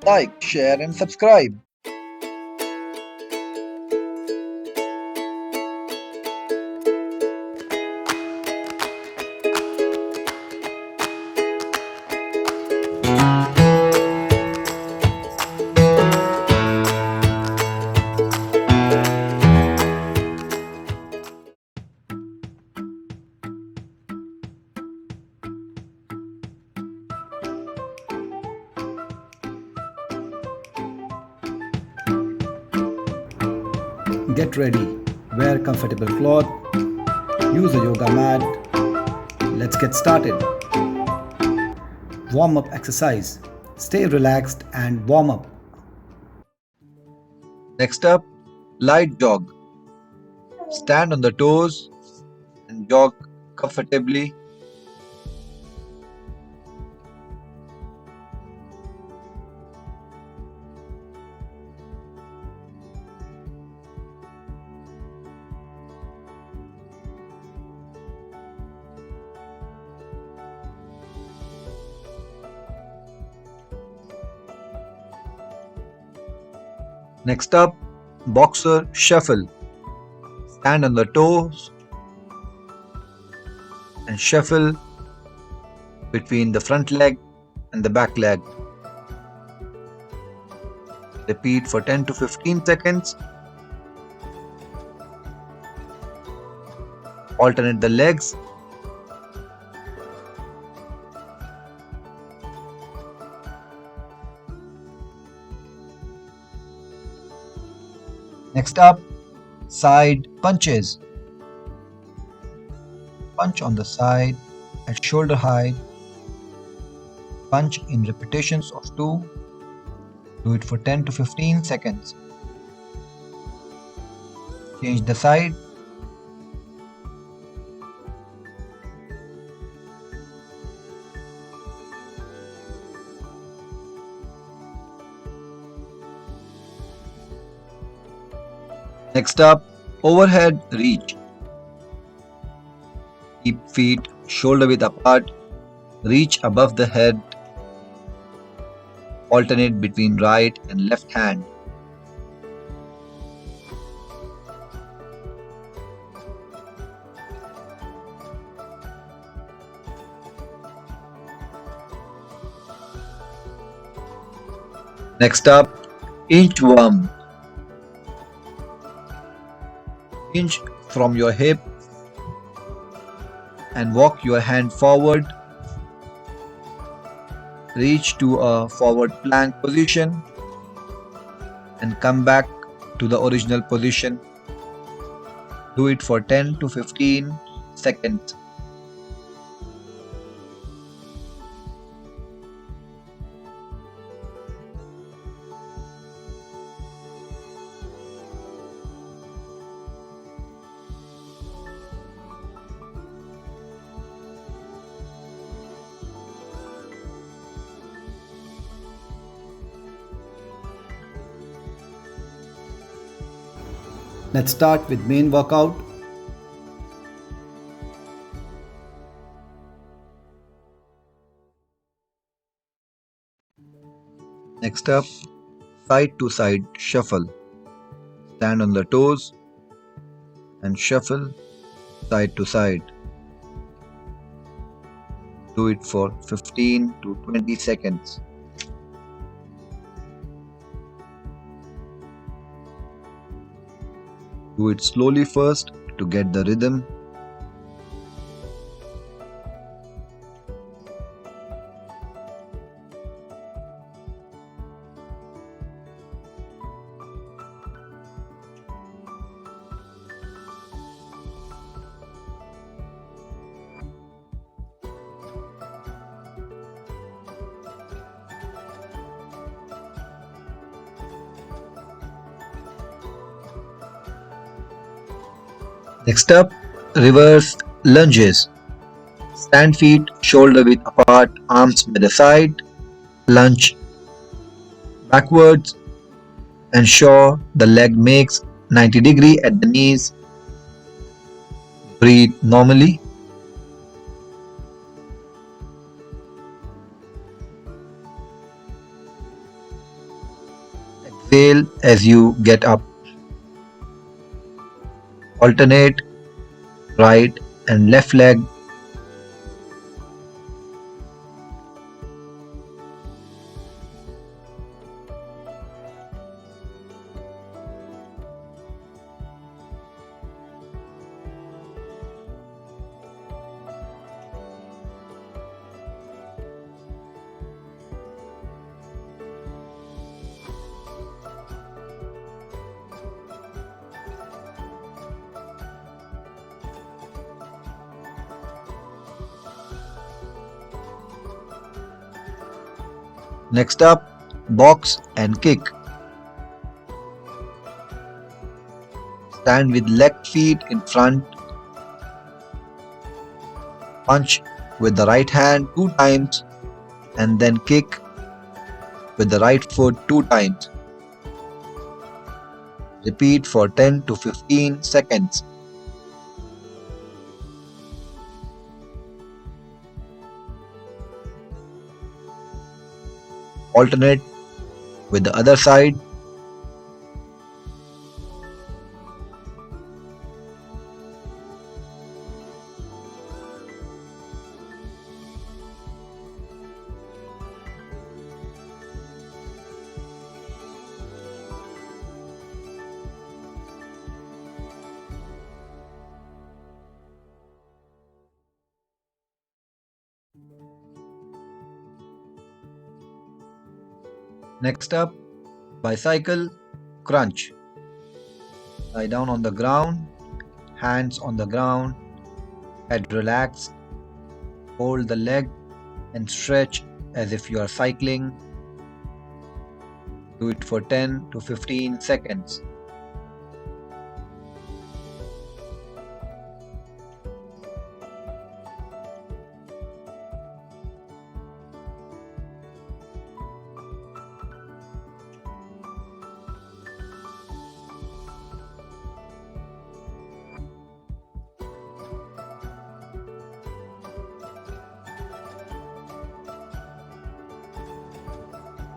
Like, share, and subscribe. Get ready, wear comfortable cloth, use a yoga mat. Let's get started. Warm up exercise. Stay relaxed and warm up. Next up, light jog. Stand on the toes and jog comfortably. Next up, boxer shuffle. Stand on the toes and shuffle between the front leg and the back leg. Repeat for 10 to 15 seconds. Alternate the legs. Next up, side punches. Punch on the side at shoulder height. Punch in repetitions of 2. Do it for 10 to 15 seconds. Change the side. Next up, overhead reach. Keep feet shoulder width apart. Reach above the head. Alternate between right and left hand. Next up, inchworm. Inch from your hip and walk your hand forward. Reach to a forward plank position and come back to the original position. Do it for 10 to 15 seconds. Let's start with main workout. Next up, side to side shuffle. Stand on the toes and shuffle side to side. Do it for 15 to 20 seconds. Do it slowly first to get the rhythm. Next up, reverse lunges. Stand feet shoulder width apart, arms by the side. Lunge backwards. Ensure the leg makes 90° at the knees. Breathe normally. Exhale as you get up. Alternate right and left leg. Next up, box and kick. Stand with left feet in front. Punch with the right hand 2 times and then kick with the right foot 2 times. Repeat for 10 to 15 seconds. Alternate with the other side. Next up, bicycle crunch. Lie down on the ground, hands on the ground, head relaxed. Hold the leg and stretch as if you are cycling. Do it for 10 to 15 seconds.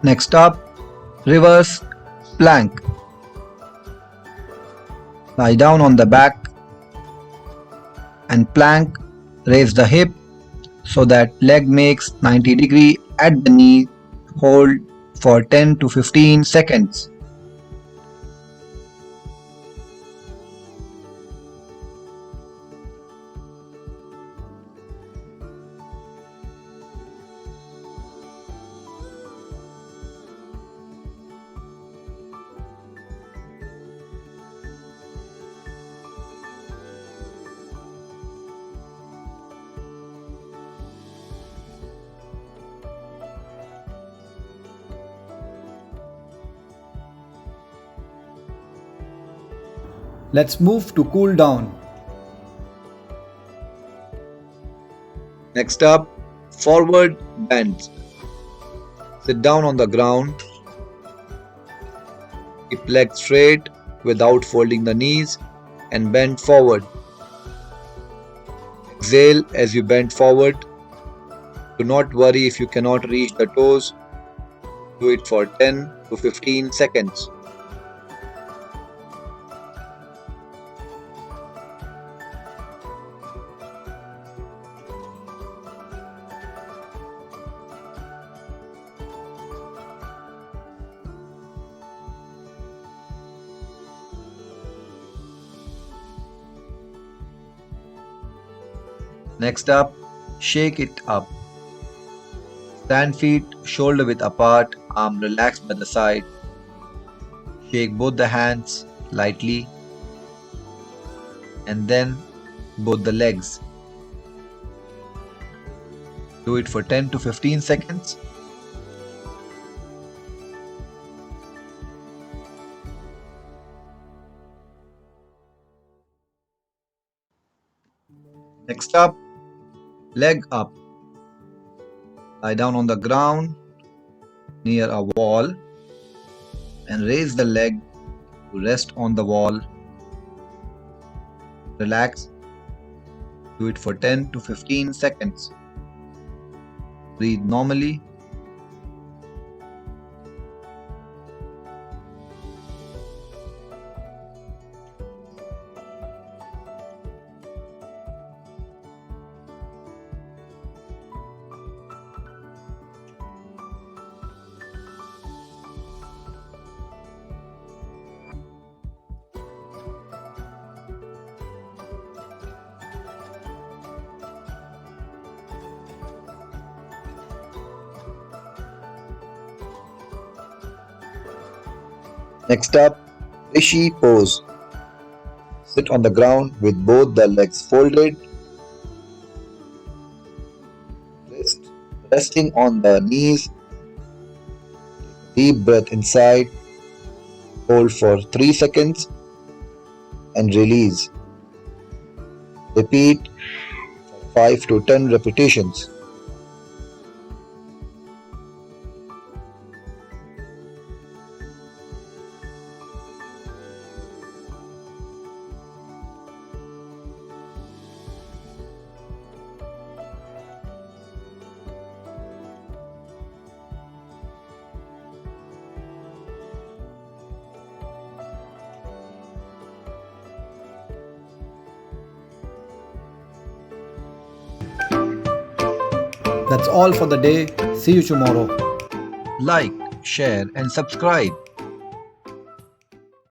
Next up, reverse plank. Lie down on the back and plank. Raise the hip so that leg makes 90-degree at the knee. Hold for 10 to 15 seconds. Let's move to cool down. Next up, forward bends. Sit down on the ground. Keep legs straight without folding the knees and bend forward. Exhale as you bend forward. Do not worry if you cannot reach the toes. Do it for 10 to 15 seconds. Next up, shake it up. Stand feet shoulder width apart, arm relaxed by the side. Shake both the hands lightly and then both the legs. Do it for 10 to 15 seconds. Next up, leg up. Lie down on the ground near a wall and raise the leg to rest on the wall. Relax. Do it for 10 to 15 seconds. Breathe normally. Next up, Rishi pose. Sit on the ground with both the legs folded, wrist resting on the knees. Deep breath inside, hold for 3 seconds and release. Repeat 5 to 10 repetitions. That's all for the day. See you tomorrow. Like, share, and subscribe.